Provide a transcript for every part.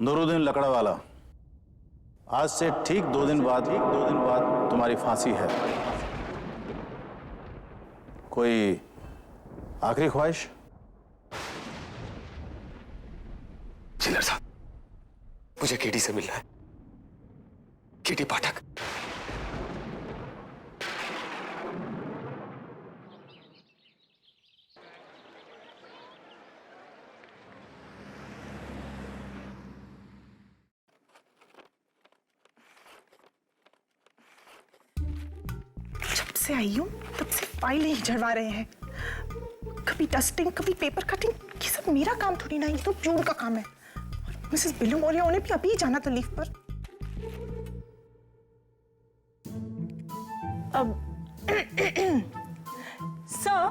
नूरुद्दीन लकड़ावाला, आज से ठीक 2 दिन बाद तुम्हारी फांसी है। कोई आखिरी ख्वाहिश? जिलर साहब, मुझे केटी से मिलना है। केटी पाठक। जब से आई हूँ तब से फाइलें ही झड़वा रहे हैं। कभी डस्टिंग, कभी पेपर कटिंग। ये सब मेरा काम थोड़ी ना, ये तो जून का काम है। और मिसेस बिलुमोरिया उन्हें भी अभी जाना था लीव पर। सर,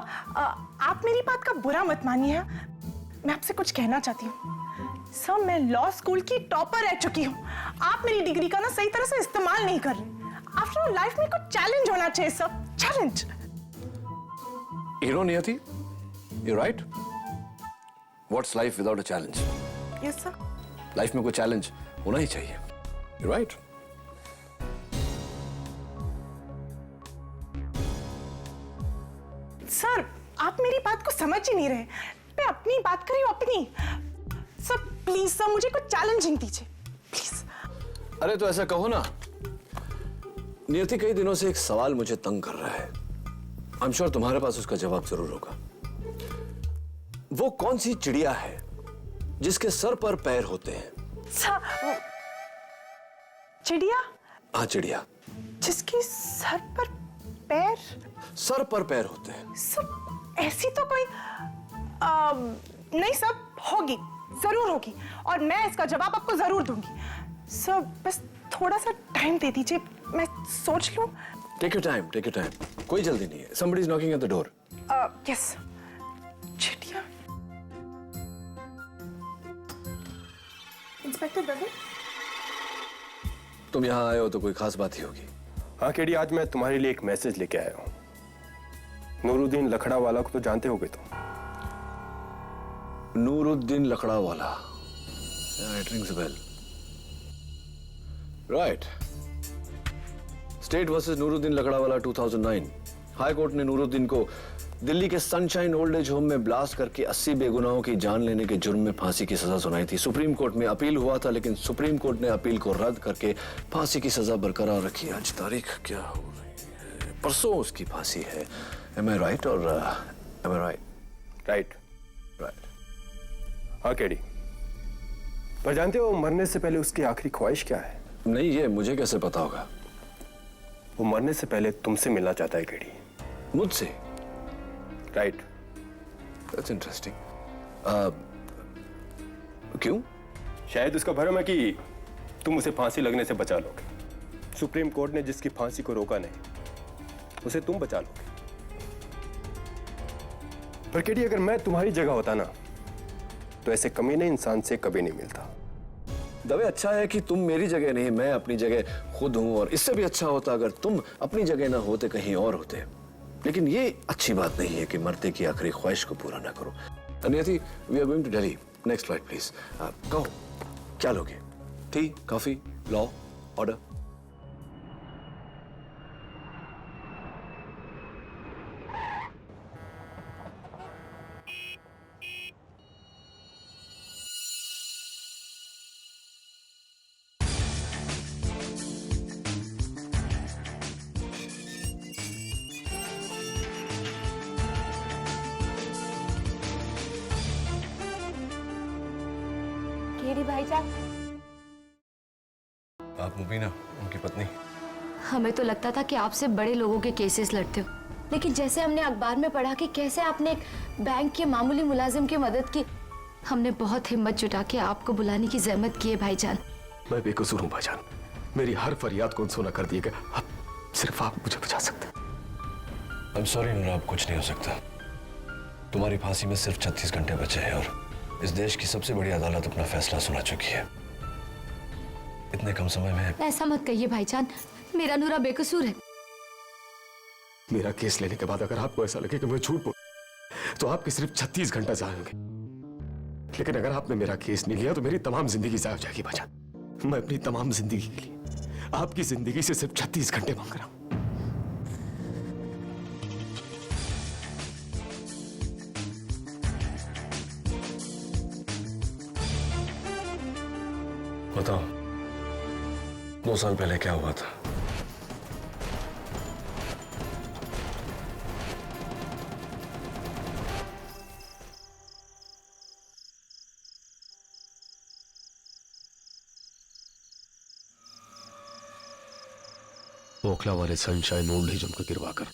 आप मेरी बात का बुरा मत मानिए। मैं आपसे कुछ कहना चाहती हूँ। सर, मैं लॉ स्कूल की टॉपर रह चुकी हूँ। आप मेरी डिग्री का ना सही तरह से इस्तेमाल नहीं कर रहे। आफ्टर ऑल लाइफ में कुछ चैलेंज होना चाहिए sir, challenge. You know, Niyati, you're right. What's life without a challenge? Yes sir. Life में कोई चैलेंज होना ही चाहिए। You're right. सर, आप मेरी बात को समझ ही नहीं रहे। मैं अपनी बात कर रही हूँ, अपनी। सर प्लीज सर, मुझे कुछ चैलेंजिंग दीजिए प्लीज। अरे तो ऐसा कहो ना। नियति, कई दिनों से एक सवाल मुझे तंग कर रहा है। आई एम श्योर तुम्हारे पास उसका जवाब जरूर होगा। वो कौन सी चिड़िया है जिसके सर पर पैर होते हैं? सर, चिड़िया? हाँ, चिड़िया जिसकी सर पर पैर? सर पर पैर होते हैं। सर ऐसी तो कोई नहीं सर, होगी, जरूर होगी, और मैं इसका जवाब आपको जरूर दूंगी। सर बस थोड़ा सा टाइम दे दीजिए, मैं सोच लूं। Take your time, take your time. कोई जल्दी नहीं है। somebody is knocking at the door. Yes. चिड़िया। इंस्पेक्टर दवे, तुम यहाँ आए हो तो कोई खास बात ही होगी। हाँ केडी, आज मैं तुम्हारे लिए एक मैसेज लेके आया हूँ। नूरुद्दीन लकड़ावाला को तो जानते होगे तुम। Nooruddin Lakdawala, it rings a bell. Right. State versus Nooruddin Lakdawala 2009। High court ने नूरुद्दीन को दिल्ली के सनशाइन ओल्ड एज होम में ब्लास्ट करके 80 बेगुनाहों की जान लेने के जुर्म में फांसी की सजा सुनाई थी। सुप्रीम कोर्ट में अपील हुआ था, लेकिन सुप्रीम कोर्ट ने अपील को रद्द करके फांसी की सजा बरकरार रखी। आज तारीख क्या हो रही है? परसों उसकी फांसी है। Am I right or am I right? Right. Right. हाँ केडी, पर जानते हो मरने से पहले उसकी आखिरी ख्वाहिश क्या है? नहीं, ये मुझे कैसे पता होगा? वो मरने से पहले तुमसे मिलना चाहता है केडी। मुझसे? राइट। That's interesting. क्यों? शायद उसका भरम है कि तुम उसे फांसी लगने से बचा लोगे। सुप्रीम कोर्ट ने जिसकी फांसी को रोका नहीं, उसे तुम बचा लोगे। पर केडी, अगर मैं तुम्हारी जगह होता ना, तो ऐसे कमीने इंसान से कभी नहीं मिलता। दवे, अच्छा है कि तुम मेरी जगह नहीं, मैं अपनी जगह खुद हूं। और इससे भी अच्छा होता अगर तुम अपनी जगह ना होते, कहीं और होते। लेकिन ये अच्छी बात नहीं है कि मरते की आखिरी ख्वाहिश को पूरा ना करो। Niyati, we are going to Delhi. Next flight please. कहो क्या लोगे? Tea, coffee, law, order? KD भाईजान। आप मुबीना, उनकी पत्नी? हमें तो लगता था कि आपसे बड़े लोगों के केसेस लड़ते हो, लेकिन जैसे हमने अखबार में पढ़ा कि कैसे आपने एक बैंक के मामूली मुलाजिम की मदद की, हमने बहुत हिम्मत जुटा के आपको बुलाने की जहमत की है भाईजान। मैं बेकसूर हूँ भाईजान, मेरी हर फरियाद को अनसुना कर दिया गया। अब सिर्फ आप मुझे बचा सकते हैं। I'm sorry नूरा, अब कुछ नहीं हो सकता। तुम्हारी फांसी में सिर्फ 36 घंटे बचे हैं और इस देश की सबसे बड़ी अदालत अपना फैसला सुना चुकी है। इतने कम समय में। ऐसा मत कहिए भाईजान, मेरा नूरा बेकसूर है। मेरा केस लेने के बाद अगर आपको ऐसा लगे कि मैं झूठ बोल, तो आपके सिर्फ 36 घंटा जाएंगे। लेकिन अगर आपने मेरा केस नहीं लिया तो मेरी तमाम जिंदगी ज़ाया हो जाएगी भाईजान। मैं अपनी तमाम जिंदगी के लिए आपकी जिंदगी से सिर्फ 36 घंटे मांग रहा हूं। बताओ, 2 साल पहले क्या हुआ था? ओखला वाले सनशाइन ओल्ड एज होम को गिरवाकर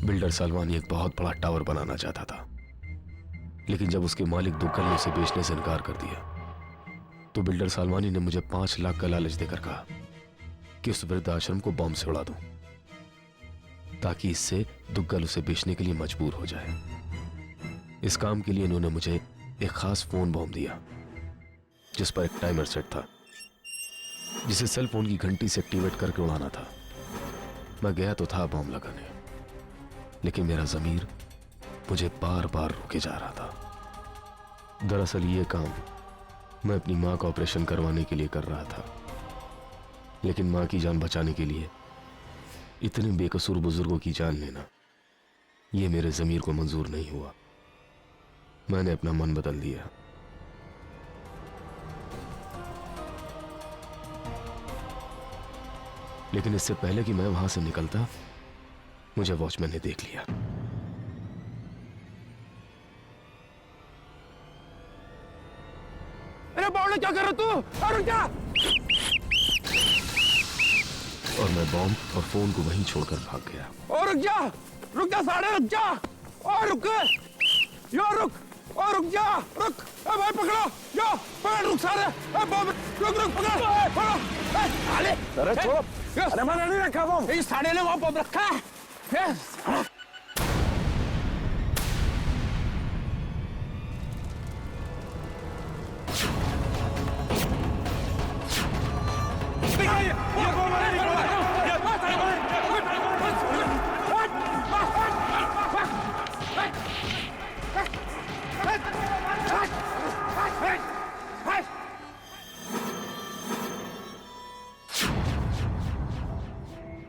बिल्डर सालवानी एक बहुत बड़ा टावर बनाना चाहता था, लेकिन जब उसके मालिक दुग्गल ने उसे बेचने से इनकार कर दिया तो बिल्डर सालवानी ने मुझे 5 लाख का लालच देकर कहा कि उस वृद्धाश्रम को बॉम्ब से उड़ा दूं, ताकि इससे दुग्गल उसे बेचने के लिए मजबूर हो जाए। इस काम के लिए इन्होंने मुझे एक खास फोन बॉम्ब दिया जिस पर एक टाइमर सेट था, जिसे सेल फोन की घंटी से एक्टिवेट करके उड़ाना था। मैं गया तो था बॉम्ब लगाने, लेकिन मेरा ज़मीर मुझे बार बार रोके जा रहा था। दरअसल ये काम मैं अपनी माँ का ऑपरेशन करवाने के लिए कर रहा था, लेकिन माँ की जान बचाने के लिए इतने बेकसूर बुजुर्गों की जान लेना ये मेरे ज़मीर को मंजूर नहीं हुआ। मैंने अपना मन बदल दिया। लेकिन इससे पहले कि मैं वहां से निकलता मुझे वॉचमैन ने देख लिया। अरे बावले, क्या कर रहा तू? रुक जा! और मैं बॉम्ब और फोन को वहीं छोड़कर भाग गया। और रुक जा साढ़े, रुक जा! और रुक, यो रुक, और रुक जा, रुक! ए भाई पकड़ो, यो पकड़, रुक सारे! ए बॉम्ब, रुक, पकड़ो! साले! अरे छोड़ो! अरे मैंने नहीं रखा बॉम्ब, इस साढ़े ने वहां बॉम्ब रखा है।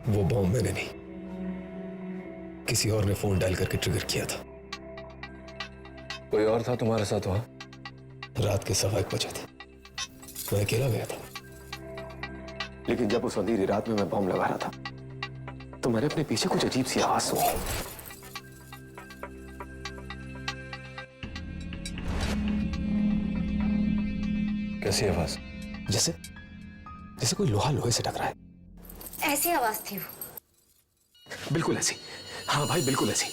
वो बॉम्ब मैंने नहीं, किसी और ने फोन डायल करके ट्रिगर किया था। कोई और था तुम्हारे साथ वहां? रात के 1:15 बजे थे। मैं अकेला गया था, लेकिन जब उस अंधेरी रात में मैं बॉम्ब लगा रहा था तो मैंने अपने पीछे कुछ अजीब सी आवाज सुनी। कैसी आवाज? जैसे कोई लोहा लोहे से टकराए। ऐसी आवाज थी वो। बिल्कुल ऐसी। हाँ भाई, बिल्कुल ऐसी।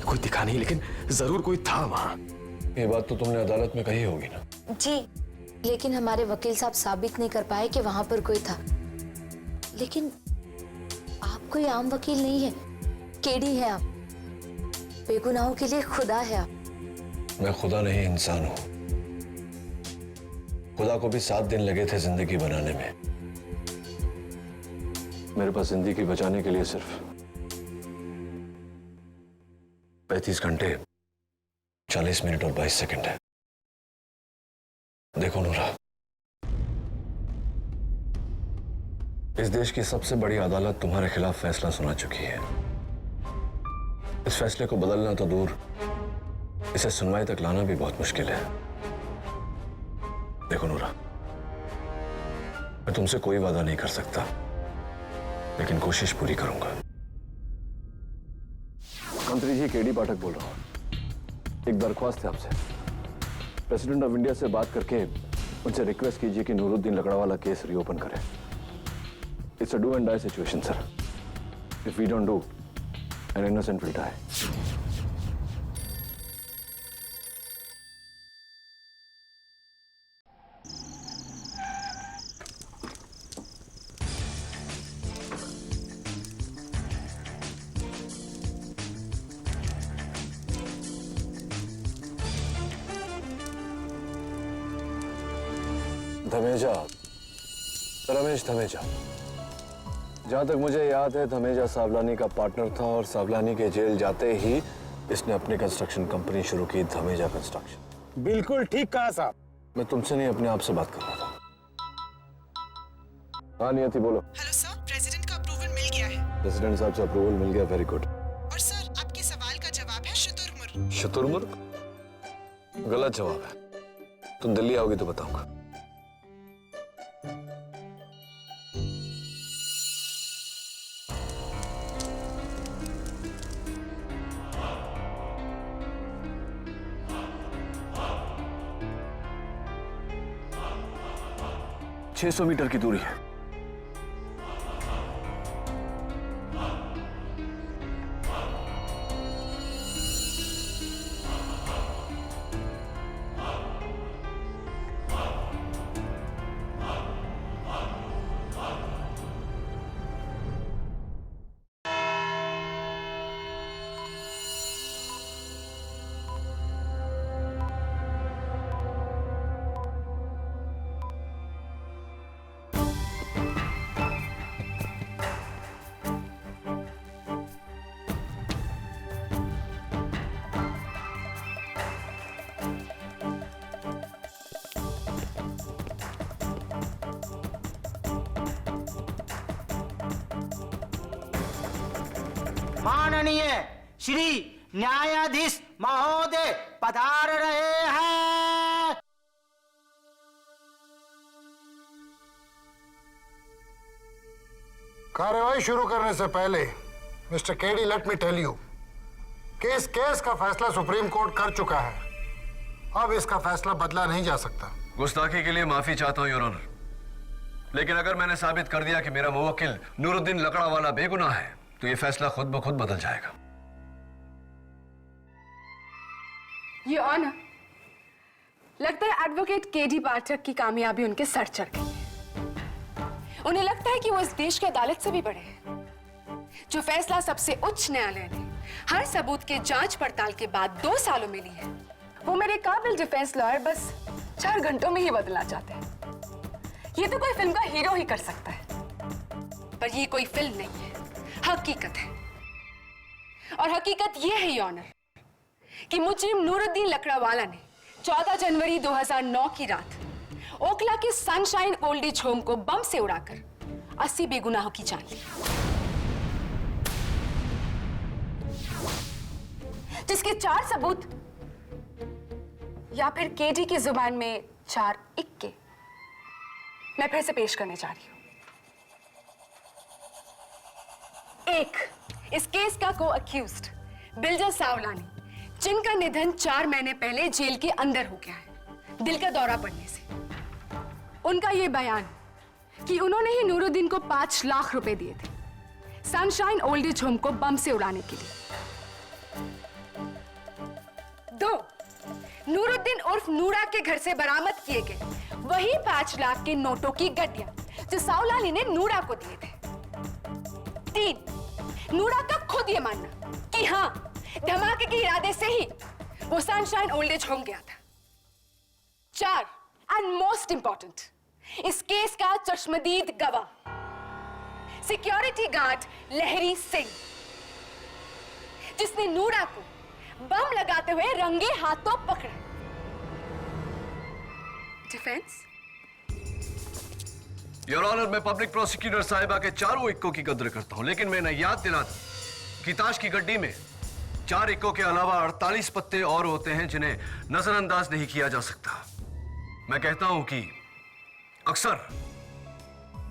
कोई दिखा नहीं, लेकिन जरूर कोई था वहां। ये बात तो तुमने अदालत में कही होगी ना? जी, लेकिन हमारे वकील साहब साबित नहीं कर पाए कि वहां पर कोई था। लेकिन आप कोई आम वकील नहीं है, केडी है आप। बेगुनाहों के लिए खुदा है आप। मैं खुदा नहीं, इंसान हूं। खुदा को भी 7 दिन लगे थे जिंदगी बनाने में। मेरे पास जिंदगी बचाने के लिए सिर्फ 35 घंटे 40 मिनट और 22 सेकंड है। देखो नूरा, इस देश की सबसे बड़ी अदालत तुम्हारे खिलाफ फैसला सुना चुकी है। इस फैसले को बदलना तो दूर, इसे सुनवाई तक लाना भी बहुत मुश्किल है। देखो नूरा, मैं तुमसे कोई वादा नहीं कर सकता, लेकिन कोशिश पूरी करूंगा। मंत्री जी, केडी पाठक बोल रहा हूं। एक दरख्वास्त है आपसे। प्रेसिडेंट ऑफ इंडिया से बात करके उनसे रिक्वेस्ट कीजिए कि नूरुद्दीन लकड़ावाला केस रीओपन करें। It's a do and die situation sir. If we don't do, an innocent will die. Dhameja, Ramesh Dhameja. जहां तक मुझे याद है, धमेजा सावलानी का पार्टनर था और सावलानी के जेल जाते ही इसने अपनी कंस्ट्रक्शन कंपनी शुरू की, धमेजा कंस्ट्रक्शन। बिल्कुल ठीक कहा साहब। मैं तुमसे नहीं अपने आप से बात कर रहा था। हाँ नियति बोलो। हेलो सर, प्रेसिडेंट का अप्रूवल मिल गया है। प्रेसिडेंट साहब से अप्रूवल मिल गया, वेरी गुड। और सर, आपके सवाल का जवाब है शुतुरमुर्ग। शुतुरमुर्ग? गलत जवाब है। तुम दिल्ली आओगी तो बताऊंगा। छह 600 मीटर की दूरी है। माननीय श्री न्यायाधीश महोदय पधार रहे हैं। कार्यवाही शुरू करने से पहले mister KD, let me tell you कि इस केस का फैसला सुप्रीम कोर्ट कर चुका है। अब इसका फैसला बदला नहीं जा सकता। गुस्ताखी के लिए माफी चाहता हूं योर ऑनर, लेकिन अगर मैंने साबित कर दिया कि मेरा मुवक्किल नूरुद्दीन लकड़ावाला बेगुनाह है तो यह फैसला खुद ब खुद बदल जाएगा। ये ऑनर, लगता है एडवोकेट केडी पाठक की कामयाबी उनके सर चढ़ गई है। उन्हें लगता है कि वो इस देश की अदालत से भी बड़े हैं। जो फैसला सबसे उच्च न्यायालय ने हर सबूत के जांच पड़ताल के बाद 2 सालों में ली है, वो मेरे काबिल डिफेंस लॉयर बस 4 घंटों में ही बदलना चाहते हैं। ये तो कोई फिल्म का हीरो ही कर सकता है, पर ये कोई फिल्म नहीं है, हकीकत है। और हकीकत ये है योर ऑनर कि मुजरिम नूरुद्दीन लकड़ावाला ने 14 जनवरी 2009 की रात ओखला के सनशाइन ओल्ड एज होम को बम से उड़ाकर 80 बेगुनाहों की जान ली, जिसके 4 सबूत, या फिर केडी की जुबान में 4 इक्के, मैं फिर से पेश करने जा रही हूं। 1, इस केस का को अक्यूज्ड बिल्डर सावलानी, जिनका निधन 4 महीने पहले जेल के अंदर हो गया है दिल का दौरा पड़ने से। उनका यह बयान कि उन्होंने ही नूरुद्दीन को 5 लाख रुपए दिए थे सनशाइन ओल्ड एज होम को बम से उड़ाने के लिए। 2, नूरुद्दीन उर्फ नूरा के घर से बरामद किए गए वही 5 लाख के नोटों की गड्डियां जो सावलानी ने नूरा को दिए थे। 3, नूरा का खुद ये मानना कि हां, धमाके के इरादे से ही वो सनशाइन ओल्ड एज होम गया था। 4, एंड मोस्ट इंपॉर्टेंट, इस केस का चश्मदीद गवाह सिक्योरिटी गार्ड लहरी सिंह, जिसने नूरा को बम लगाते हुए रंगे हाथों पकड़ा। डिफेंस? योर ऑनर, मैं पब्लिक प्रोसिक्यूटर साहिबा के 4 इक्कों की कद्र करता हूं, लेकिन मैं याद दिला दूं कि ताश की गड्डी में 4 इक्कों के अलावा 48 पत्ते और होते हैं जिन्हें नजरअंदाज नहीं किया जा सकता। मैं कहता हूं कि अक्सर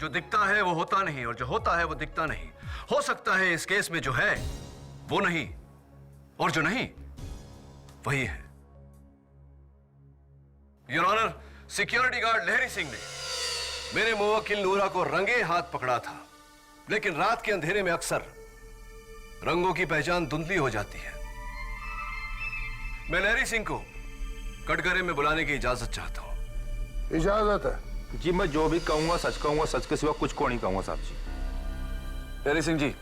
जो दिखता है वो होता नहीं और जो होता है वो दिखता नहीं। हो सकता है इस केस में जो है वो नहीं और जो नहीं वही है। योर ऑनर, सिक्योरिटी गार्ड लहरी सिंह ने मेरे मुवक्किल नूरा को रंगे हाथ पकड़ा था, लेकिन रात के अंधेरे में अक्सर रंगों की पहचान धुंधली हो जाती है। मैं लहरी सिंह को कटघरे में बुलाने की इजाजत चाहता हूं। इजाजत है जी, मैं जो भी कहूंगा सच के सिवा कुछ को नहीं कहूंगा साहब जी। लहरी सिंह जी,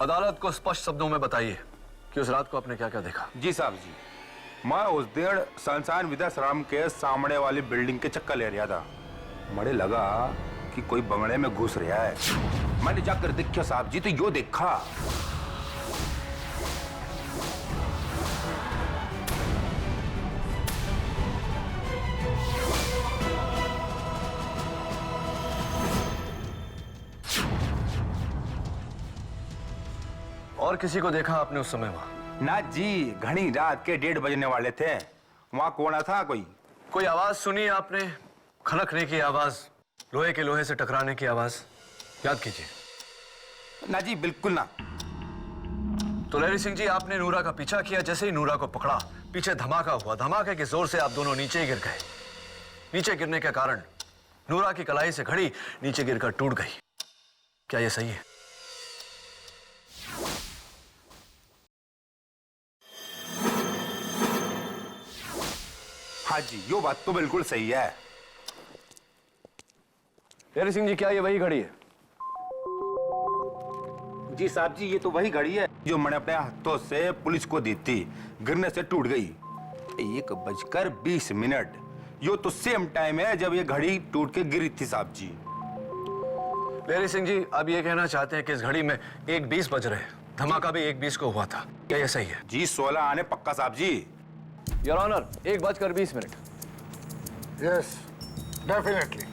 अदालत को स्पष्ट शब्दों में बताइए कि उस रात को आपने क्या क्या देखा। जी साहब जी, मैं उस दिन सनशाइन विद्याश्रम के सामने वाली बिल्डिंग के चक्कर ले रहा था। मुझे लगा कि कोई बंगले में घुस रहा है। मैंने जाकर देखा साहब जी, तो यो देखा और किसी को देखा आपने उस समय वहां? ना जी, घनी रात के 1:30 बजने वाले थे। वहां कौन था? कोई आवाज सुनी आपने? खनकने की आवाज, लोहे के लोहे से टकराने की आवाज, याद कीजिए। ना जी, बिल्कुल ना। तो लहरी सिंह जी, आपने नूरा का पीछा किया। जैसे ही नूरा को पकड़ा, पीछे धमाका हुआ। धमाके के जोर से आप दोनों नीचे गिर गए। नीचे गिरने के कारण नूरा की कलाई से घड़ी नीचे गिरकर टूट गई। क्या यह सही है? हाँ जी, यो बात तो बिल्कुल सही है। लहरी सिंह जी, क्या ये वही घड़ी है? जी साहब जी, ये तो वही घड़ी है जो मैंने अपने हाथों से पुलिस को दी थी। गिरने से टूट गई। 1:20 यो तो सेम टाइम है जब ये घड़ी टूट के गिरी थी साहब जी। लहरी सिंह जी, आप ये कहना चाहते हैं कि इस घड़ी में 1:20 बज रहे हैं। धमाका भी 1:20 को हुआ था। क्या यह सही है? जी 16 आने पक्का साहब जी। Your honour, 1:20 yes, definitely.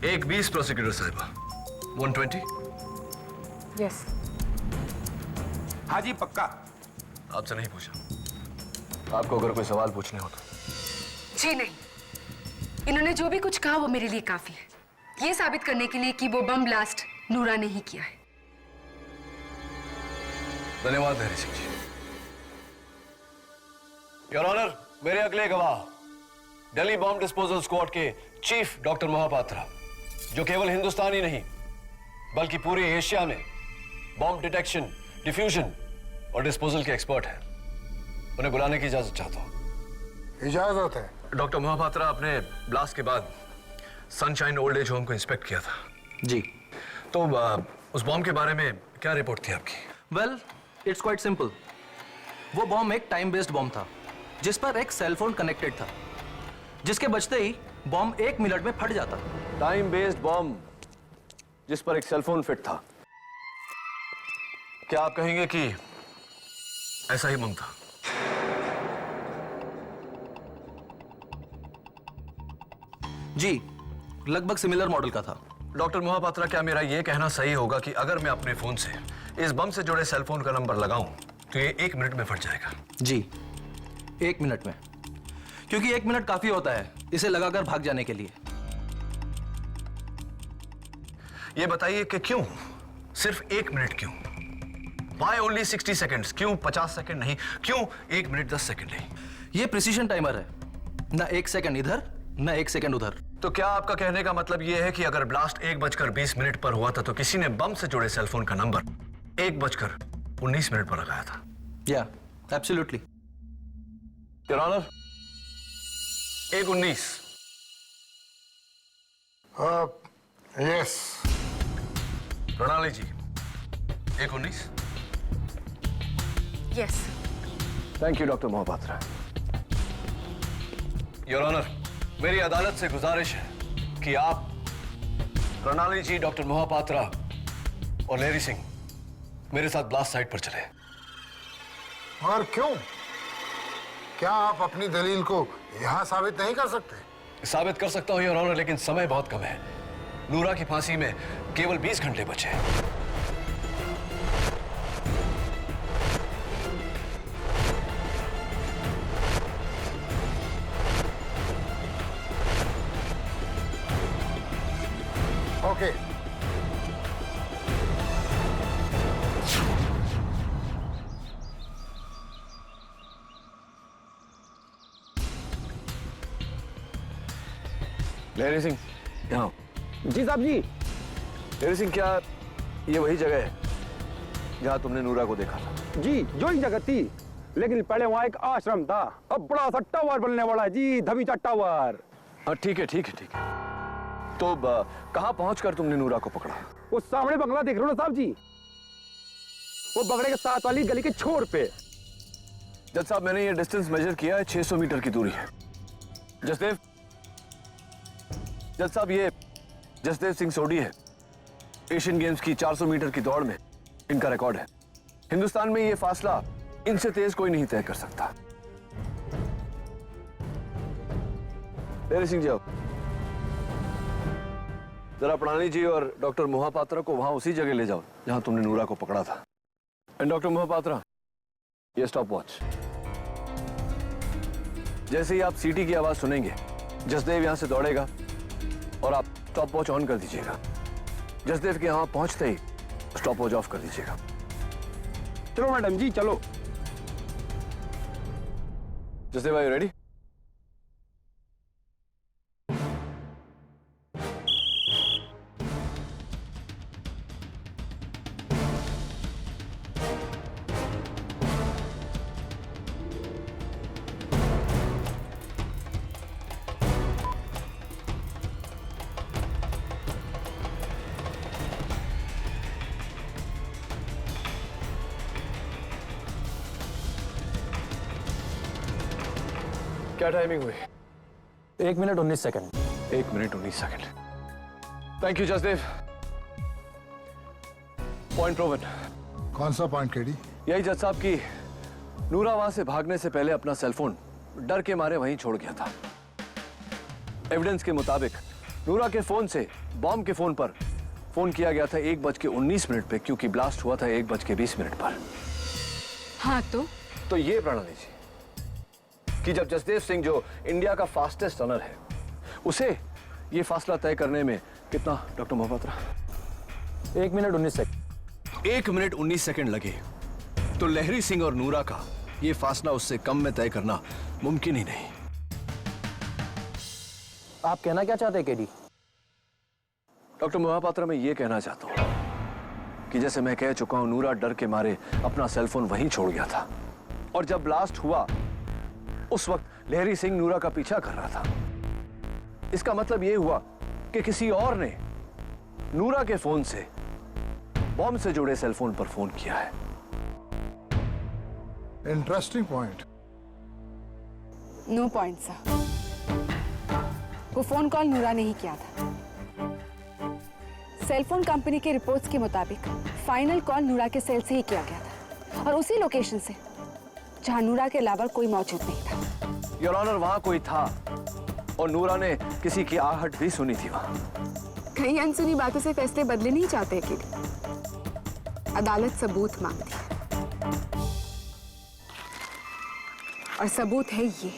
1:20 prosecutor साहिबा। 120। यस। हाँ जी, पक्का। आपसे नहीं पूछा। आपको अगर कोई सवाल पूछने हो तो? जी नहीं, इन्होंने जो भी कुछ कहा वो मेरे लिए काफी है, ये साबित करने के लिए कि वो बम ब्लास्ट नूरा ने ही किया है। धन्यवाद लहरी सिंह जी। योर ऑनर, मेरे अगले गवाह दिल्ली बॉम्ब डिस्पोजल स्क्वाड के चीफ डॉक्टर मोहापात्रा, जो केवल हिंदुस्तान ही नहीं बल्कि पूरे एशिया में बॉम्ब डिटेक्शन, डिफ्यूजन और डिस्पोजल के एक्सपर्ट हैं। उन्हें बुलाने की इजाजत चाहता हूं। इजाजत है। डॉक्टर मोहापात्रा, आपने ब्लास्ट के बाद सनशाइन ओल्ड एज होम को इंस्पेक्ट किया था। जी। तो उस बॉम्ब के बारे में क्या रिपोर्ट थी आपकी? Well, it's quite simple. वो बॉम्ब एक टाइम बेस्ड बॉम्ब था जिस पर एक सेल फोन कनेक्टेड था, जिसके बजते ही बॉम्ब 1 मिनट में फट जाता। टाइम बेस्ड बॉम्ब जिस पर एक सेलफोन फिट था। क्या आप कहेंगे कि ऐसा ही बम था? जी, लगभग सिमिलर मॉडल का था। डॉक्टर मोहापात्रा, क्या मेरा यह कहना सही होगा कि अगर मैं अपने फोन से इस बम से जुड़े सेलफोन का नंबर लगाऊं तो ये 1 मिनट में फट जाएगा? जी, 1 मिनट में, क्योंकि 1 मिनट काफी होता है इसे लगाकर भाग जाने के लिए। ये बताइए कि क्यों सिर्फ 1 मिनट? क्यों? Why only 60 seconds? क्यों 50 सेकंड नहीं? क्यों 1 मिनट 10 सेकंड नहीं? ये प्रिसीजन टाइमर है, ना 1 सेकंड इधर ना 1 सेकंड उधर। तो क्या आपका कहने का मतलब यह है कि अगर ब्लास्ट 1:20 पर हुआ था तो किसी ने बम से जुड़े सेलफोन का नंबर 1:19 पर लगाया था? या, absolutely. Your honour, 1:19। Yes. Pranali ji, 1:19। Yes. Thank you doctor Mohapatra. Your honour, मेरी अदालत से गुजारिश है कि आप प्रणाली जी, डॉक्टर मोहापात्रा और लहरी सिंह मेरे साथ ब्लास्ट साइट पर चले। और क्यों? क्या आप अपनी दलील को यहां साबित नहीं कर सकते? साबित कर सकता हूं योर ऑनर, लेकिन समय बहुत कम है। नूरा की फांसी में केवल 20 घंटे बचे हैं। ओके। लहरी सिंह, यहाँ। जी साहब जी। लहरी सिंह, क्या ये वही जगह है जहाँ तुमने नूरा को देखा था? जी, जो ही जगह थी, लेकिन पहले वहाँ एक आश्रम था। अब बड़ा सा टावर बनने वाला है जी, धमीचा टावर। हाँ, ठीक है ठीक है ठीक है। तो कहाँ पहुंचकर तुमने नूरा को पकड़ा? वो सामने बंगला देख रहे हो ना साहब जी, वो बगड़े के साथ वाली गली के छोर पे। जज साहब, मैंने ये डिस्टेंस मेजर किया है, 600 मीटर की दूरी है। जसदेव, जज साहब, ये जसदेव सिंह सोडी है। एशियन गेम्स की 400 मीटर की दौड़ में इनका रिकॉर्ड है। हिंदुस्तान में ये फासला इनसे तेज कोई नहीं तय कर सकता। लहरी सिंह जी, आओ जरा प्रणाली जी और डॉक्टर मोहापात्रा को वहां उसी जगह ले जाओ जहां तुमने नूरा को पकड़ा था। एंड डॉक्टर मोहपात्रा, ये स्टॉप वॉच। जैसे ही आप सीटी की आवाज सुनेंगे, जसदेव यहां से दौड़ेगा और आप स्टॉप वॉच ऑन कर दीजिएगा। जसदेव के यहां पहुंचते ही स्टॉप वॉच ऑफ कर दीजिएगा। चलो मैडम जी, चलो। Jasdev, are you ready? क्या टाइमिंग हुई? 1 minute 19 second. 1 minute 19 second. Thank you Jasdev. Point proven. कौन सा पॉइंट केडी? यही जज साहब की नूरा वहां से भागने से पहले अपना सेलफोन डर के मारे वहीं छोड़ गया था। एविडेंस के मुताबिक नूरा के फोन से बॉम्ब के फोन पर फोन किया गया था 1:19 पे, क्योंकि ब्लास्ट हुआ था 1:20 पर। हाँ तो ये प्रणाली जी कि जब जसदेव सिंह, जो इंडिया का फास्टेस्ट रनर है, उसे ये फासला तय करने में कितना, doctor Mohapatra? 1 minute 19 second. 1 minute 19 second लगे तो लहरी सिंह और नूरा का ये फासला उससे कम में तय करना मुमकिन ही नहीं। आप कहना क्या चाहते हैं केडी? डॉक्टर मोहपात्रा, मैं ये कहना चाहता हूं कि जैसे मैं कह चुका हूं, नूरा डर के मारे अपना सेलफोन वहीं छोड़ गया था और जब ब्लास्ट हुआ उस वक्त लहरी सिंह नूरा का पीछा कर रहा था। इसका मतलब यह हुआ कि किसी और ने नूरा के फोन से बॉम्ब से जुड़े सेलफोन पर फोन किया है। Interesting point. No point sir. वो फोन कॉल नूरा ने ही किया था। सेलफोन कंपनी के रिपोर्ट्स के मुताबिक फाइनल कॉल नूरा के सेल से ही किया गया था और उसी लोकेशन से जहां नूरा के अलावा कोई मौजूद नहीं था। योर ऑनर, वहां कोई था और नूरा ने किसी की आहट भी सुनी थी वहां। कई अनसुनी बातों से फैसले बदले नहीं चाहते कि अदालत सबूत मांगती है और सबूत है ये।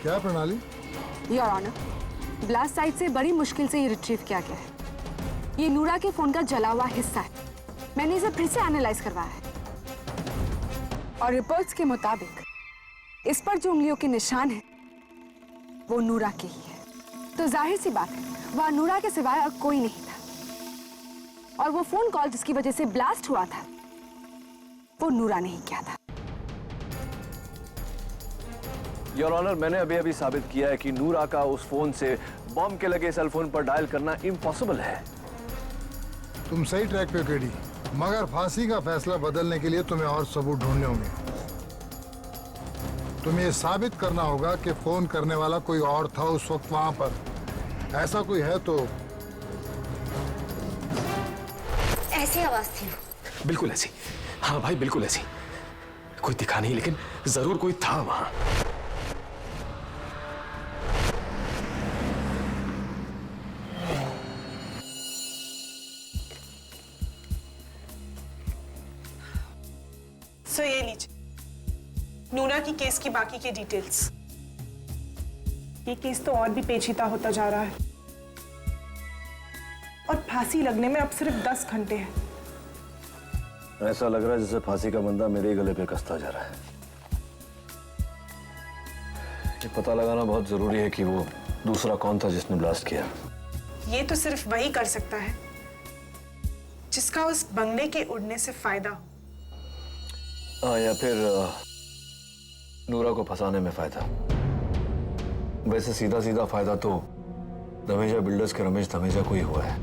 क्या प्रणाली? योर ऑनर, ब्लास्ट साइट से बड़ी मुश्किल से ये रिट्रीव किया गया है। ये नूरा के फोन का जला हुआ हिस्सा है। मैंने इसे फिर से एनालाइज करवाया है और रिपोर्ट्स के मुताबिक इस पर जो उंगलियों के निशान हैं वो नूरा के ही है। तो जाहिर सी बात है, वहां नूरा के सिवाय और कोई नहीं था और वो फोन कॉल जिसकी वजह से ब्लास्ट हुआ था वो नूरा ने ही किया था। योर ऑनर, मैंने अभी अभी साबित किया है कि नूरा का उस फोन से बॉम्ब के लगे सेल फोन पर डायल करना इम्पॉसिबल है। तुम सही ट्रैक पे हो केडी, मगर फांसी का फैसला बदलने के लिए तुम्हें और सबूत ढूंढने होंगे। तुम्हें यह साबित करना होगा कि फोन करने वाला कोई और था उस वक्त वहां पर। ऐसा कोई है तो? ऐसी आवाज थी। बिल्कुल ऐसी। हाँ भाई, बिल्कुल ऐसी। कोई दिखा नहीं, लेकिन जरूर कोई था वहां। सो ये लीजिए नूरा की केस की बाकी के डिटेल्स। ये केस तो और भी पेचीदा होता जा रहा है और फांसी लगने में अब सिर्फ 10 घंटे हैं। ऐसा लग रहा है जैसे फांसी का बंदा मेरे ही गले पे कसता जा रहा है। ये पता लगाना बहुत जरूरी है कि वो दूसरा कौन था जिसने ब्लास्ट किया। ये तो सिर्फ वही कर सकता है जिसका उस बंगले के उड़ने से फायदा हो। हाँ, या फिर नूरा को फंसाने में फायदा। वैसे सीधा सीधा फायदा तो धमेजा बिल्डर्स के रमेश धमेजा को ही हुआ है।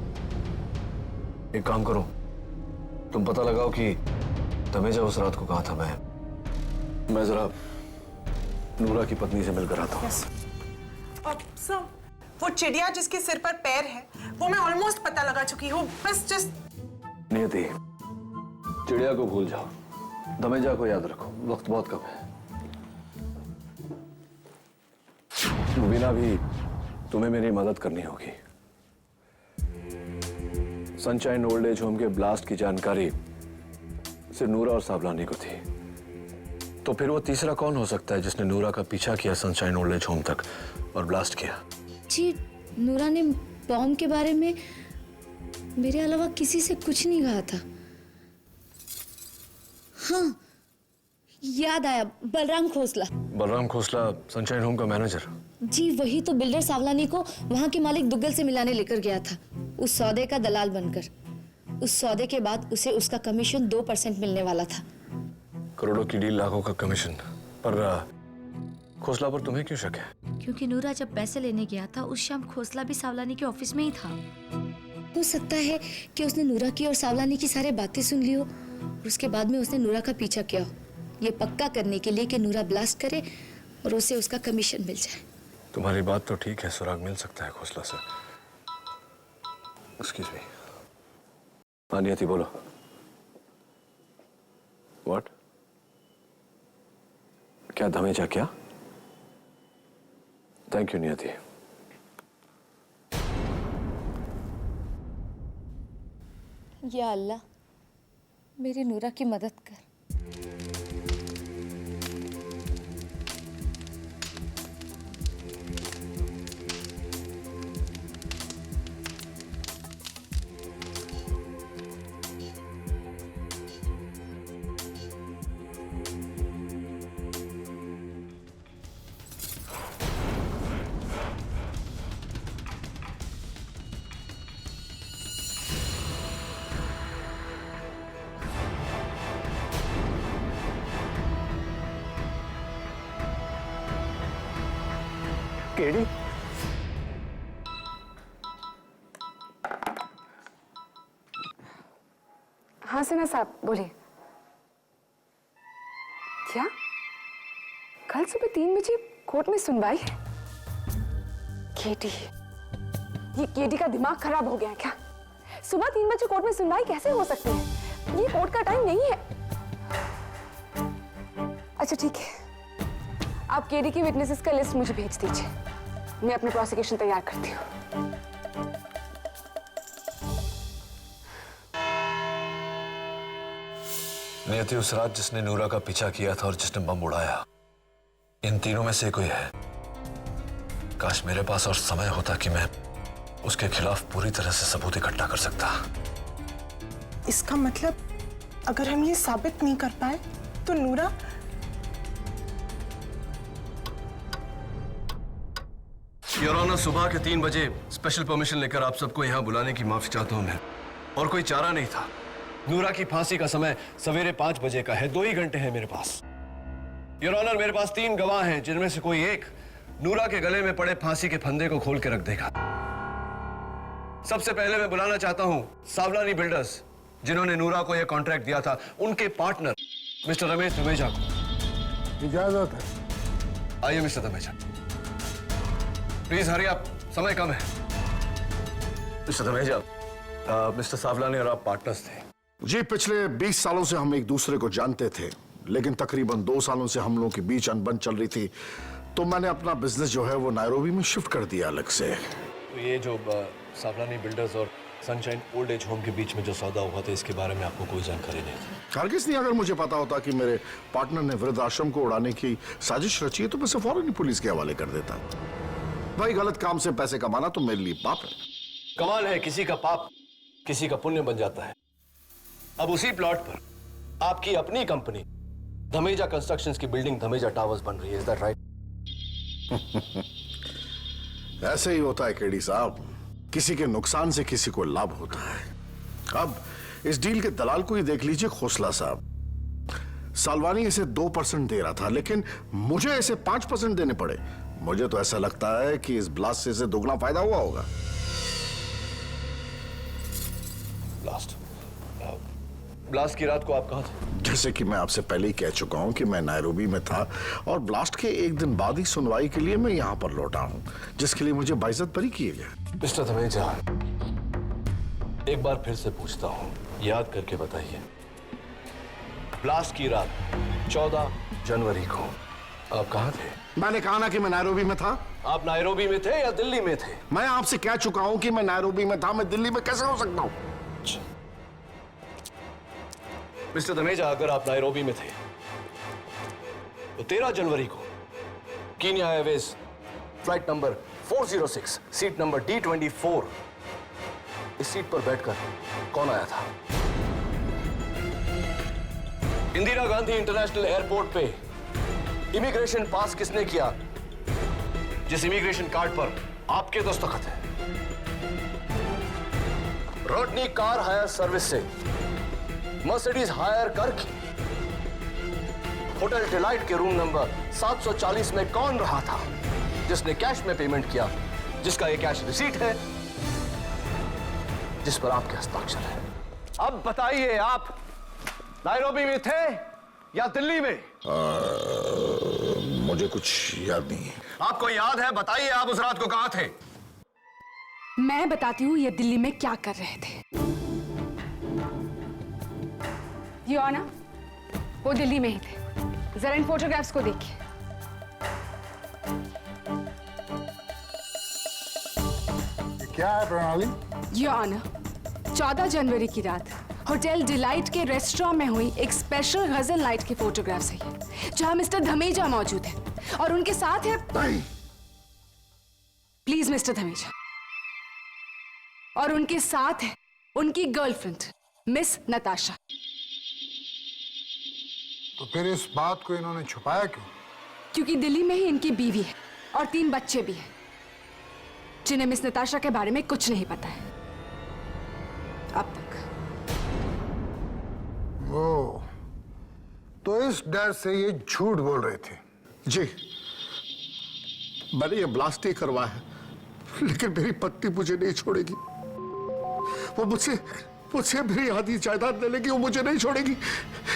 एक काम करो, तुम पता लगाओ कि धमेजा उस रात को कहाँ था। मैं जरा नूरा की पत्नी से मिलकर आता हूँ। अब सर, वो चिड़िया जिसके सिर पर पैर है वो मैं ऑलमोस्ट पता लगा चुकी हूँ। बस जस्ट नियति, चिड़िया को भूल जाओ, धमेजा को याद रखो। वक्त बहुत कम है। मुबीना भी तुम्हें मेरी मदद करनी होगी। सनशाइन ओल्ड एज होम के ब्लास्ट की जानकारी सिर्फ नूरा और सावलानी को थी, तो फिर वो तीसरा कौन हो सकता है जिसने नूरा का पीछा किया सनशाइन ओल्ड एज होम तक और ब्लास्ट किया? जी, नूरा ने बॉम्ब के बारे में मेरे अलावा किसी से कुछ नहीं कहा था। हाँ, याद आया, बलराम खोसला। बलराम खोसला सनशाइन होम का मैनेजर? जी वही तो बिल्डर सावलानी को वहां के मालिक दुग्गल से मिलाने लेकर गया था, उस सौदे का दलाल बनकर। उस सौदे के बाद उसे उसका कमीशन 2% मिलने वाला था। करोड़ों की डील, लाखों का कमीशन। पर खोसला पर तुम्हें क्यों शक है? क्योंकि नूरा जब पैसे लेने गया था उस शाम खोसला भी सावलानी के ऑफिस में ही था। हो सकता है कि उसने नूरा की और सावलानी की सारी बातें सुन ली हो और उसके बाद में उसने नूरा का पीछा किया हो, ये पक्का करने के लिए कि नूरा ब्लास्ट करे और उसे उसका कमीशन मिल जाए। तुम्हारी बात तो ठीक है, सुराग मिल सकता है खोसला से। Excuse me. हाँ नियति बोलो। व्हाट? क्या धमेजा? क्या? थैंक यू नियति। या अल्लाह, मेरी नूरा की मदद कर। केडी? हाँ सिन्हा साहब बोलिए। क्या कल सुबह 3 बजे कोर्ट में सुनवाई है? केटी, ये केटी का दिमाग खराब हो गया है क्या? सुबह 3 बजे कोर्ट में सुनवाई कैसे हो सकती है? ये कोर्ट का टाइम नहीं है। अच्छा ठीक है, आप केडी की विटनेसेस का लिस्ट मुझे भेज दीजिए, मैं अपने प्रोसिक्यूशन तैयार करती हूँ। नियति उस रात जिसने नूरा का पीछा किया था और जिसने बम उड़ाया, इन तीनों में से कोई है। काश मेरे पास और समय होता कि मैं उसके खिलाफ पूरी तरह से सबूत इकट्ठा कर सकता। इसका मतलब अगर हम ये साबित नहीं कर पाए तो नूरा योर ऑनर, सुबह के 3 बजे स्पेशल परमिशन लेकर आप सबको यहाँ बुलाने की माफी चाहता हूँ मैं, और कोई चारा नहीं था। नूरा की फांसी का समय सवेरे 5 बजे का है, 2 ही घंटे हैं मेरे पास। योर ऑनर, मेरे पास 3 गवाह हैं जिनमें से कोई एक नूरा के गले में पड़े फांसी के फंदे को खोल के रख देगा। सबसे पहले मैं बुलाना चाहता हूँ सावलानी बिल्डर्स, जिन्होंने नूरा को यह कॉन्ट्रैक्ट दिया था, उनके पार्टनर मिस्टर रमेश धमेजा को। इजाजत है। आइए मिस्टर धमेजा, प्लीज हरी आप, समय कम है। मिस्टर धमेजा, मिस्टर सावलानी और आप पार्टनर्स थे? जी, पिछले 20 सालों से हम एक दूसरे को जानते थे, लेकिन तकरीबन 2 सालों से हम लोगों के बीच अनबन चल रही थी, तो मैंने अपना बिजनेस जो है वो नायरोबी में शिफ्ट कर दिया अलग से। तो ये जो सावलानी बिल्डर्स और सनशाइन ओल्ड एज होम के बीच में जो सौदा हुआ था, इसके बारे में आपको कोई जानकारी नहीं थी? हरगिज़ नहीं। अगर मुझे पता होता कि मेरे पार्टनर ने वृद्धाश्रम को उड़ाने की साजिश रची है तो मैं उसे फौरन ही पुलिस के हवाले कर देता। भाई, गलत काम से पैसे कमाना तो मेरे लिए पाप है। कमाल है, किसी का पाप किसी का पुण्य बन जाता है। अब उसी प्लॉट पर आपकी अपनी कंपनी धमेजा कंस्ट्रक्शंस की बिल्डिंग धमेजा टावर्स बन रही है, इज दैट राइट? ऐसे ही होता है केडी साहब, किसी के नुकसान से किसी को लाभ होता है। अब इस डील के दलाल को ही देख लीजिए, खोसला साहब। सालवानी इसे 2% दे रहा था, लेकिन मुझे इसे 5% देने पड़े। मुझे तो ऐसा लगता है कि इस ब्लास्ट से इसे दोगुना फायदा हुआ होगा। ब्लास्ट की रात को आप कहां थे? जैसे कि मैं आपसे पहले ही कह चुका हूं कि मैं नायरोबी में था और ब्लास्ट के 1 दिन बाद ही सुनवाई के लिए मैं यहां पर लौटा हूं, जिसके लिए मुझे बाइज्जत बरी किए गए। मिस्टर धमेजा, एक बार फिर से पूछता हूं, याद करके बताइए, ब्लास्ट की रात 14 जनवरी को आप कहां थे? मैंने कहा ना कि मैं नायरोबी में था। आप नायरोबी में थे या दिल्ली में थे? मैं आपसे कह चुका हूं कि मैं नायरोबी में था, मैं दिल्ली में कैसे हो सकता हूं? मिस्टर धमेजा, अगर आप नायरोबी में थे तो 13 जनवरी को Kenya Airways flight number 406 seat number D24 इस सीट पर बैठकर कौन आया था? इंदिरा गांधी इंटरनेशनल एयरपोर्ट पे इमिग्रेशन पास किसने किया जिस इमिग्रेशन कार्ड पर आपके दस्तखत है? रोटनी कार हायर सर्विस से मर्सिडीज हायर करके होटल डिलाइट के रूम नंबर 740 में कौन रहा था जिसने कैश में पेमेंट किया, जिसका ये कैश रिसीट है, जिस पर आपके हस्ताक्षर है? अब बताइए, आप नायरोबी में थे या दिल्ली में? मुझे कुछ याद नहीं है। आपको याद है? बताइए, आप उस रात को कहां थे? मैं बताती हूँ ये दिल्ली में क्या कर रहे थे। योर ऑनर, वो दिल्ली में ही थे। जरा इन फोटोग्राफ्स को देखिए। क्या है प्रणाली? योर ऑनर, 14 जनवरी की रात होटल डिलाइट के रेस्टोरेंट में हुई एक स्पेशल गजल नाइट की फोटोग्राफ्स है ये, जहां मिस्टर धमेजा मौजूद है और उनके साथ है। Please mister Dhameja. और उनके साथ है उनकी गर्लफ्रेंड मिस नताशा। तो फिर इस बात को इन्होंने छुपाया क्यों? क्योंकि दिल्ली में ही इनकी बीवी है और 3 बच्चे भी हैं, जिन्हें मिस नताशा के बारे में कुछ नहीं पता है अब तक। वो तो इस डर से ये झूठ बोल रहे थे। जी, मैंने ये ब्लास्ट ही करवा है, लेकिन मेरी पत्नी मुझे नहीं छोड़ेगी। वो मुझसे मेरी आधी जायदाद ले लेगी, वो मुझे नहीं छोड़ेगी।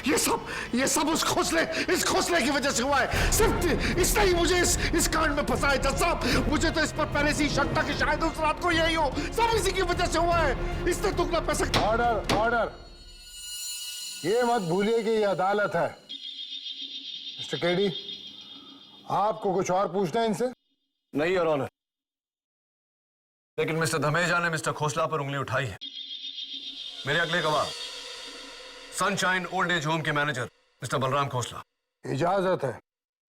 ये सब इस खोसले की वजह से हुआ है। सिर्फ इसने ही मुझे इस कांड में फंसा है। जज साहब, मुझे तो इस पर पहले से ही शक था कि शायद उस रात को यही हो। सब इसी की वजह से हुआ है। इसने दुगना पैसा। ऑर्डर। ये मत भूलिए कि ये अदालत है। मिस्टर केडी, आपको कुछ और पूछना है इनसे? नहीं योर ऑनर, लेकिन मिस्टर धमेजा ने मिस्टर खोसला पर उंगली उठाई है। मेरे अगले गवाह सनशाइन ओल्ड एज होम के मैनेजर मिस्टर बलराम खोसला। इजाजत है।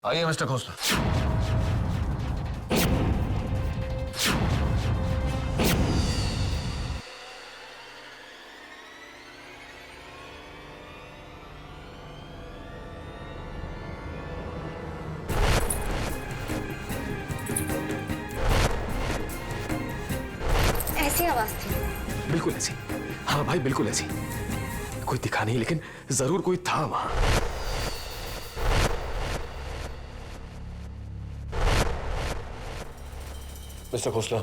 आइए मिस्टर खोसला। ऐसी आवाज थी? बिल्कुल ऐसी। हाँ भाई, बिल्कुल ऐसी। कोई दिखा नहीं, लेकिन जरूर कोई था वहां। मिस्टर खोसला,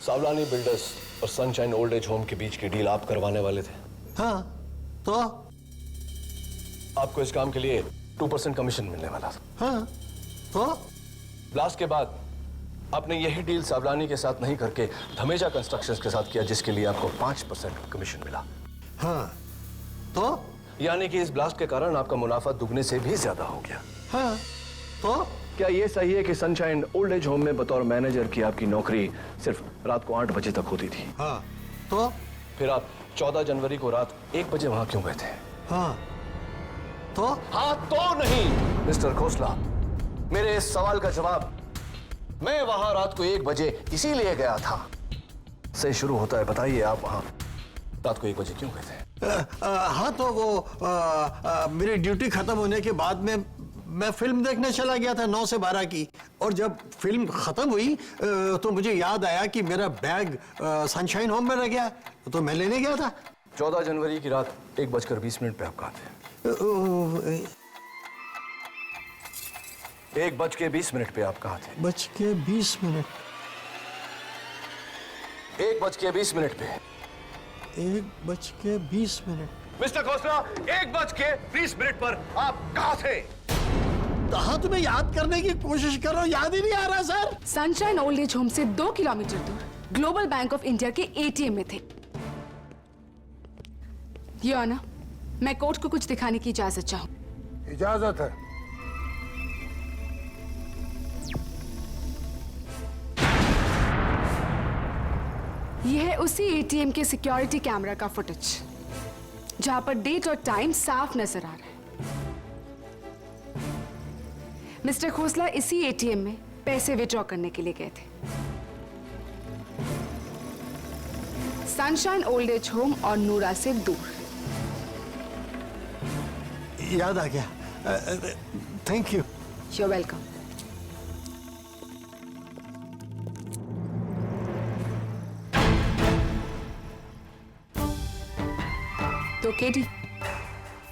सावलानी बिल्डर्स और सनशाइन ओल्ड एज होम के बीच की डील आप करवाने वाले थे? हाँ, तो आपको इस काम के लिए 2% कमीशन मिलने वाला था। हाँ, तो ब्लास्ट के बाद आपने यही डील सावलानी के साथ नहीं करके धमेजा कंस्ट्रक्शंस के साथ किया, जिसके लिए आपको 5% कमीशन मिला। हाँ, तो यानी कि इस ब्लास्ट के कारण आपका मुनाफा दुगने से भी ज्यादा हो गया। हाँ, तो क्या ये सही है कि सनशाइन ओल्ड एज होम में बतौर मैनेजर की आपकी नौकरी सिर्फ रात को 8 बजे तक होती थी? हाँ, तो फिर आप 14 जनवरी को रात 1 बजे वहां क्यों गए थे? हाँ, तो हाँ तो नहीं मिस्टर खोसला, मेरे इस सवाल का जवाब, मैं वहां रात को 1 बजे इसीलिए गया था से शुरू होता है। बताइए, आप वहां रात को 1 बजे क्यों गए थे? हाँ, तो वो मेरी ड्यूटी खत्म होने के बाद में मैं फिल्म देखने चला गया था 9 से 12 की, और जब फिल्म खत्म हुई तो मुझे याद आया कि मेरा बैग सनशाइन होम में रह गया, तो मैं लेने गया था। 14 जनवरी की रात 1:20 पे आप कहाँ थे? 1:20 पे आप कहाँ थे? 1:20 1:20 पे 1:20 मिस्टर खोसला, 1:20 पर आप कहाँ थे? कहाँ तुम्हें याद करने की कोशिश कर रहा हूँ, याद ही नहीं आ रहा sir. Sunshine old age home से 2 किलोमीटर दूर ग्लोबल बैंक ऑफ इंडिया के एटीएम में थे। योर ऑनर, मैं कोर्ट को कुछ दिखाने की इजाजत चाहूँ। इजाजत है। यह है उसी एटीएम के सिक्योरिटी कैमरा का फुटेज जहां पर डेट और टाइम साफ नजर आ रहा है। मिस्टर खोसला इसी एटीएम में पैसे विड्रॉ करने के लिए गए थे। सनशाइन ओल्ड एज होम और नूरा से दूर। याद आ गया। Thank you. You're welcome. तो केटी,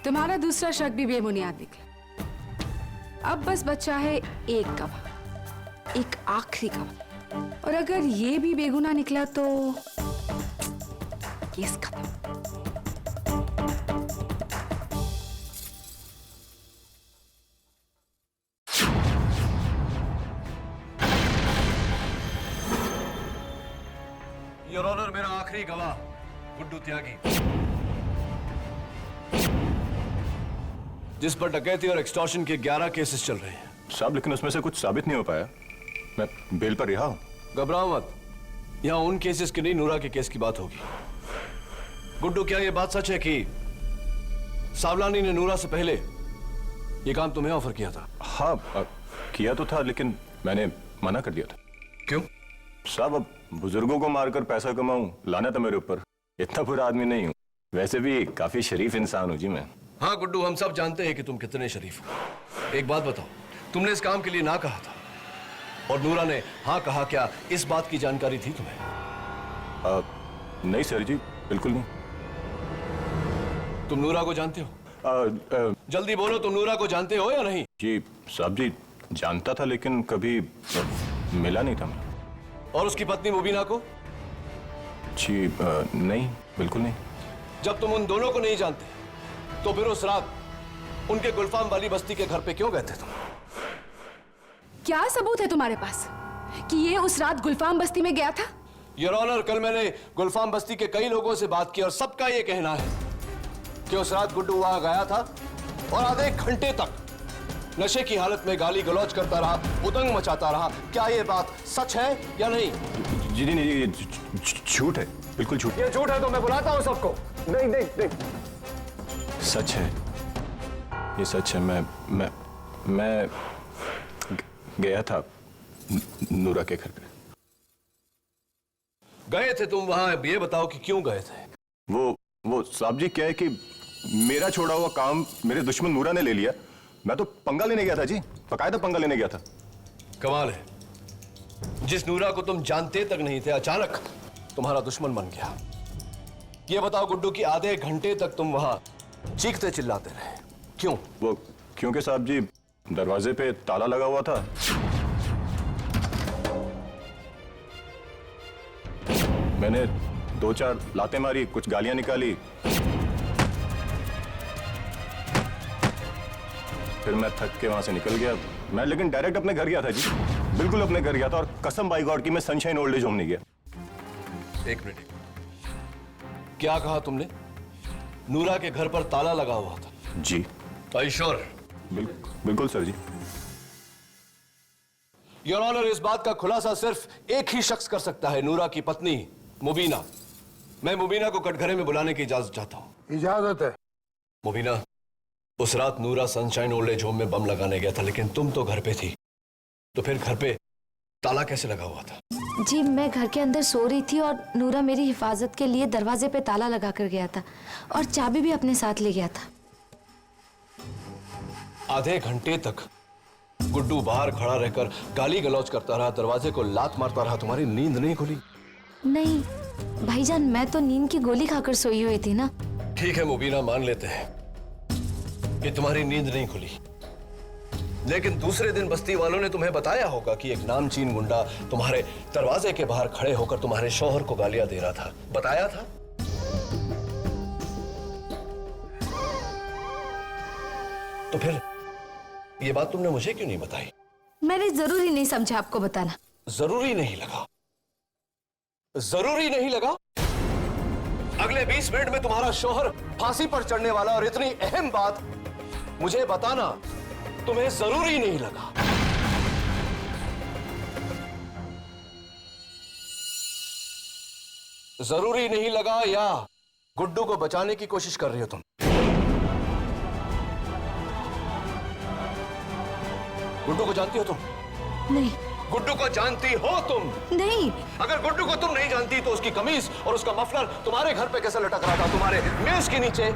तुम्हारा दूसरा शक भी बेबुनियाद निकला। अब बस बचा है एक गवाह, एक आखिरी गवाह, और अगर ये भी बेगुनाह निकला तो केस खत्म। योर ऑनर, मेरा आखिरी गवाह गुड्डू त्यागी, जिस पर डकैती और एक्सटॉर्शन के 11 केसेस चल रहे हैं। साहब, लेकिन उसमें से कुछ साबित नहीं हो पाया। मैं बेल पर रिहा हूं। घबराओ मत, यहां उन केसेस की नहीं, नूरा के केस की बात होगी। गुड्डू, क्या यह बात सच है कि सावलानी ने नूरा से पहले यह काम तुम्हें ऑफर किया था? हाँ, किया तो था, लेकिन मैंने मना कर दिया था। क्यों? साहब, अब बुजुर्गों को मारकर पैसा कमाऊं, लाना था मेरे ऊपर। इतना बुरा आदमी नहीं हूं, वैसे भी काफी शरीफ इंसान हूं जी मैं। हाँ गुड्डू, हम सब जानते हैं कि तुम कितने शरीफ हो। एक बात बताओ, तुमने इस काम के लिए ना कहा था और नूरा ने हाँ कहा, क्या इस बात की जानकारी थी तुम्हें? नहीं सर जी, बिल्कुल नहीं। तुम नूरा को जानते हो? जल्दी बोलो, तुम नूरा को जानते हो या नहीं? जी साहब जी, जानता था, लेकिन कभी मिला नहीं था मैं। और उसकी पत्नी मुबीना को? जी नहीं, बिल्कुल नहीं। जब तुम उन दोनों को नहीं जानते तो फिर उस रात उनके गुलफाम वाली बस्ती के घर पे क्यों गए थे तुम? क्या सबूत है तुम्हारे पास कि ये उस रात गुलफाम बस्ती में गया था? योर ऑनर, कल मैंने गुलफाम बस्ती के कई लोगों से बात की और सबका ये कहना है कि उस रात गुड्डू वहां गया था और आधे घंटे तक नशे की हालत में गाली गलौज करता रहा, उदंग मचाता रहा। क्या ये बात सच है या नहीं? जी नहीं, ये झूठ है, बिल्कुल झूठ। ये झूठ है तो मैं बुलाता हूं सबको। नहीं नहीं नहीं, सच है, ये सच है। मैं गया था नूरा के घर पे। गए थे तुम वहां? ये बताओ कि क्यों गए थे? वो साहब जी, क्या है कि मेरा छोड़ा हुआ काम मेरे दुश्मन नूरा ने ले लिया। मैं तो पंगा लेने गया था जी, बकायदा पंगा लेने गया था। कमाल है, जिस नूरा को तुम जानते तक नहीं थे अचानक तुम्हारा दुश्मन बन गया। ये बताओ गुड्डू कि आधे घंटे तक तुम वहां चीखते चिल्लाते रहे, क्यों? वो क्योंकि साहब जी दरवाजे पे ताला लगा हुआ था। मैंने 2-4 लातें मारी, कुछ गालियां निकाली, फिर मैं थक के वहां से निकल गया। मैं लेकिन डायरेक्ट अपने घर गया था जी, बिल्कुल अपने घर गया था, और कसम बाई गॉड की मैं सनशाइन ओल्ड एज होम नहीं गया। एक मिनट, क्या कहा तुमने? नूरा के घर पर ताला लगा हुआ था? जी। Are you sure? बिल्कुल सर जी। योर ऑनर, इस बात का खुलासा सिर्फ एक ही शख्स कर सकता है, नूरा की पत्नी मुबीना। मैं मुबीना को कटघरे में बुलाने की इजाजत चाहता हूं। इजाजत है। मुबीना, उस रात नूरा सनशाइन ओल्ड एज होम में बम लगाने गया था, लेकिन तुम तो घर पे थी, तो फिर घर पे ताला कैसे लगा हुआ था? जी, मैं घर के अंदर सो रही थी और नूरा मेरी हिफाजत के लिए दरवाजे पे ताला लगा कर गया था और चाबी भी अपने साथ ले गया था। आधे घंटे तक गुड्डू बाहर खड़ा रहकर गाली गलौज करता रहा, दरवाजे को लात मारता रहा, तुम्हारी नींद नहीं खुली? नहीं भाईजान, मैं तो नींद की गोली खाकर सोई हुई थी ना। ठीक है मुबीना, मान लेते हैं कि तुम्हारी नींद नहीं खुली, लेकिन दूसरे दिन बस्ती वालों ने तुम्हें बताया होगा कि एक नामचीन गुंडा तुम्हारे दरवाजे के बाहर खड़े होकर तुम्हारे शौहर को गालियां दे रहा था। बताया था? तो फिर ये बात तुमने मुझे क्यों नहीं बताई? मैंने जरूरी नहीं समझा आपको बताना। जरूरी नहीं लगा? जरूरी नहीं लगा? अगले 20 मिनट में तुम्हारा शौहर फांसी पर चढ़ने वाला, और इतनी अहम बात मुझे बताना तुम्हें जरूरी नहीं लगा? जरूरी नहीं लगा या गुड्डू को बचाने की कोशिश कर रही हो तुम? गुड्डू को जानती हो तुम? नहीं। गुड्डू को जानती हो तुम? नहीं। अगर गुड्डू को तुम नहीं जानती तो उसकी कमीज और उसका मफलर तुम्हारे घर पे कैसे लटक रहा था, तुम्हारे मेज के नीचे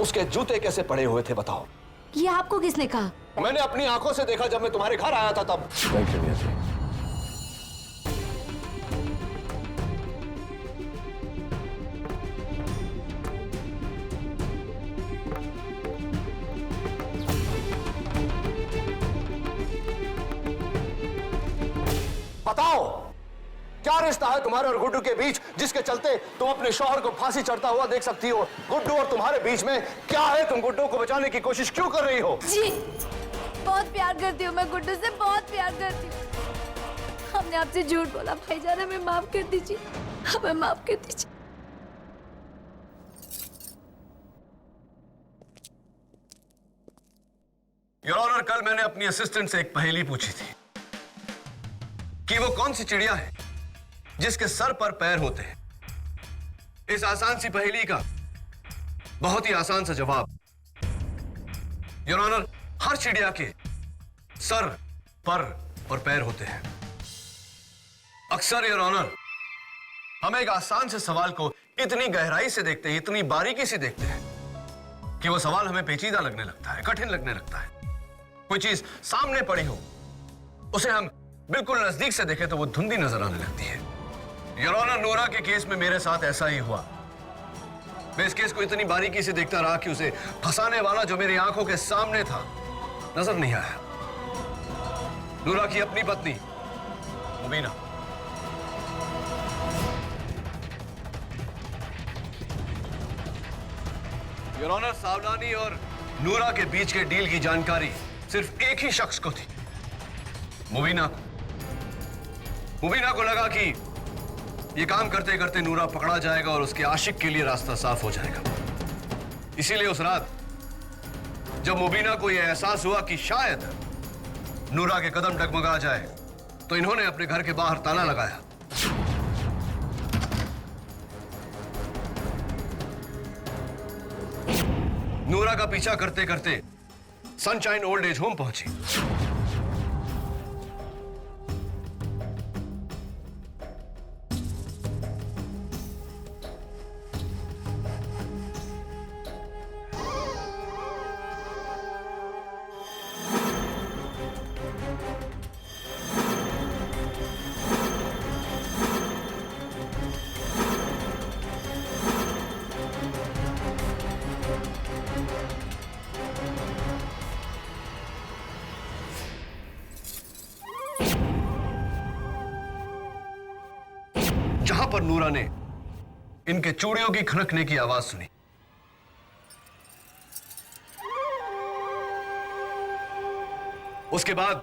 उसके जूते कैसे पड़े हुए थे, बताओ? ये आपको किसने कहा? मैंने अपनी आंखों से देखा जब मैं तुम्हारे घर आया था तब। बताओ क्या रिश्ता है तुम्हारे और गुड्डू के बीच जिसके चलते तुम अपने शौहर को फांसी चढ़ता हुआ देख सकती हो? गुड्डू और तुम्हारे बीच में क्या है? तुम गुड्डू को बचाने की कोशिश क्यों कर रही हो? जी, बहुत प्यार करती हूँ मैं गुड्डू से, बहुत प्यार करती हूँ। हमने आपसे झूठ बोला भाईजान, हमें माफ कर दीजिए, हमें माफ कर दीजिए। योर ऑनर, कल मैंने अपनी असिस्टेंट से एक पहेली पूछी थी कि वो कौन सी चिड़िया है जिसके सर पर पैर होते हैं। इस आसान सी पहेली का बहुत ही आसान सा जवाब, योर ऑनर, हर चिड़िया के सर, पर और पैर होते हैं। अक्सर योर ऑनर हम एक आसान से सवाल को इतनी गहराई से देखते हैं, इतनी बारीकी से देखते हैं कि वो सवाल हमें पेचीदा लगने लगता है, कठिन लगने लगता है। कोई चीज सामने पड़ी हो, उसे हम बिल्कुल नजदीक से देखें तो वो धुंधली नजर आने लगती है। योर ऑनर, नूरा के केस में मेरे साथ ऐसा ही हुआ। मैं इस केस को इतनी बारीकी से देखता रहा कि उसे फंसाने वाला जो मेरी आंखों के सामने था नजर नहीं आया। नूरा की अपनी पत्नी मुबीना। योर ऑनर, सावलानी और नूरा के बीच के डील की जानकारी सिर्फ एक ही शख्स को थी, मुबीना को। मुबीना को लगा कि ये काम करते करते नूरा पकड़ा जाएगा और उसके आशिक के लिए रास्ता साफ हो जाएगा। इसीलिए उस रात जब मुबीना को यह एहसास हुआ कि शायद नूरा के कदम डगमगा जाए, तो इन्होंने अपने घर के बाहर ताला लगाया। नूरा का पीछा करते करते सनशाइन ओल्ड एज होम पहुंची। जहां पर नूरा ने इनके चूड़ियों की खनकने की आवाज सुनी, उसके बाद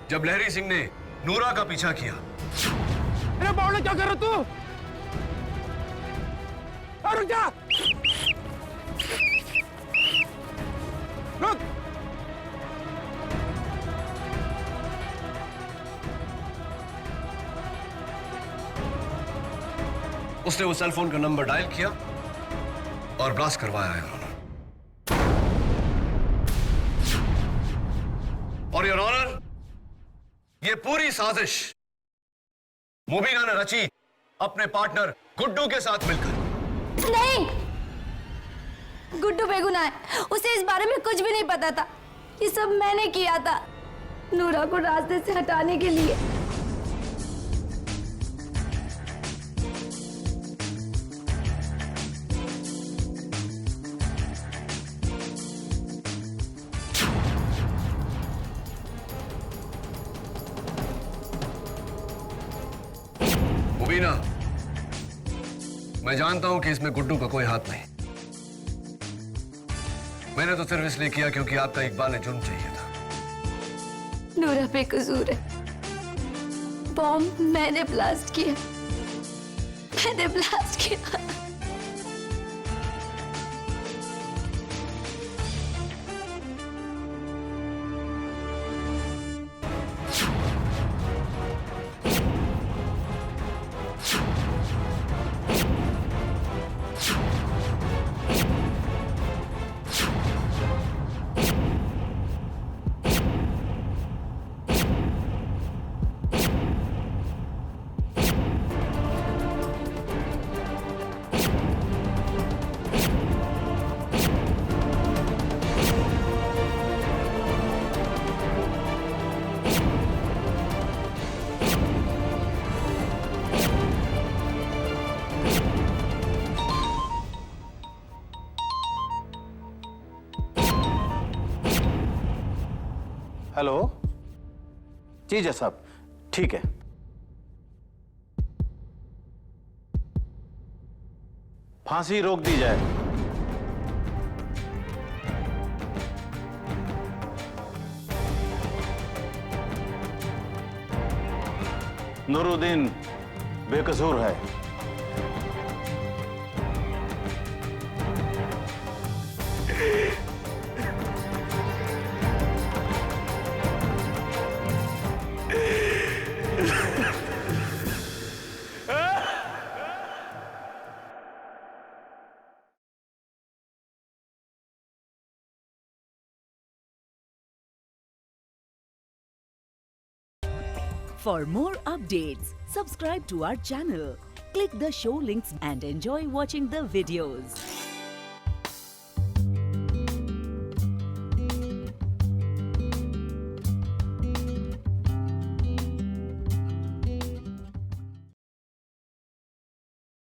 जब लहरी सिंह ने नूरा का पीछा किया। अरे बावड़े, क्या कर रहे तू? रुक जा, रुक। उसने वो सेल फोन का नंबर डायल किया और ब्लास्ट करवाया है और योर ऑनर, ये पूरी साजिश मुबीना ने रची अपने पार्टनर गुड्डू के साथ मिलकर। नहीं, गुड्डू बेगुनाह है, उसे इस बारे में कुछ भी नहीं पता था। ये सब मैंने किया था नूरा को रास्ते से हटाने के लिए। मुबीना, मैं जानता हूं कि इसमें गुड्डू का कोई हाथ नहीं। मैंने तो सिर्फ इसलिए किया क्योंकि आपका इकबाल जुर्म चाहिए था। नूरा बेकसूर है, बॉम्ब मैंने ब्लास्ट किया, मैंने ब्लास्ट किया। हेलो, जी जज साहब, ठीक है। फांसी रोक दी जाए। नूरुद्दीन बेकसूर है। For more updates, subscribe to our channel, click the show links and enjoy watching the videos.